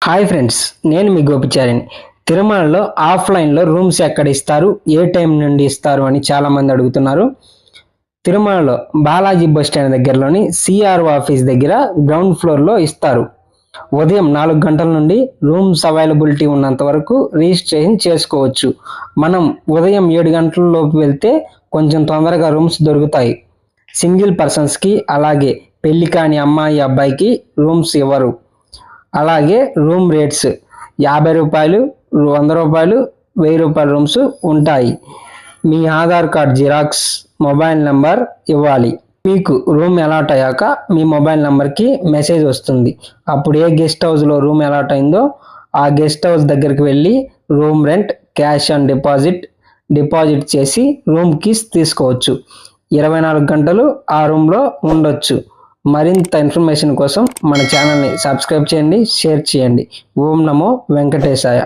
Hi friends, నేను మీ గోపిచారిని. తిరుమలలో ఆఫ్లైన్లో రూమ్స్ ఎక్కడ ఇస్తారు, ఏ టైం నుండి ఇస్తారు అని చాలామంది అడుగుతున్నారు. తిరుమలలో బాలాజీ బస్ స్టాండ్ దగ్గరలోని సిఆర్ఓ ఆఫీస్ దగ్గర గ్రౌండ్ ఫ్లోర్లో ఇస్తారు. ఉదయం 4 గంటల నుండి రూమ్స్ అవైలబిలిటీ ఉన్నంత వరకు రిజిస్ట్రేషన్ చేసుకోవచ్చు. మనం ఉదయం 7 గంటల లోపు వెళ్తే కొంచెం తొందరగా రూమ్స్ దొరుకుతాయి. సింగిల్ పర్సన్స్కి, అలాగే పెళ్లి కాని అమ్మాయి అబ్బాయికి రూమ్స్ ఇవ్వరు. అలాగే రూమ్ రేట్స్ 50 రూపాయలు, 100 రూపాయలు, 1000 రూపాయల రూమ్స్ ఉంటాయి. మీ Aadhaar card xerox, mobile number ఇవ్వాలి. మీకు రూమ్ అలాట్ అయ్యాక మీ మొబైల్ నెంబర్కి మెసేజ్ వస్తుంది. అప్పుడు ఏ గెస్ట్ హౌస్లో రూమ్ అలాట్ అయిందో ఆ గెస్ట్ హౌస్ దగ్గరికి వెళ్ళి room rent, cash on deposit చేసి రూమ్ కీస్ తీసుకోవచ్చు. 24 గంటలు ఆ రూమ్లో ఉండొచ్చు. మరింత ఇన్ఫర్మేషన్ కోసం మన ఛానల్ని సబ్స్క్రైబ్ చేయండి, షేర్ చేయండి. ఓం నమో వెంకటేశాయ.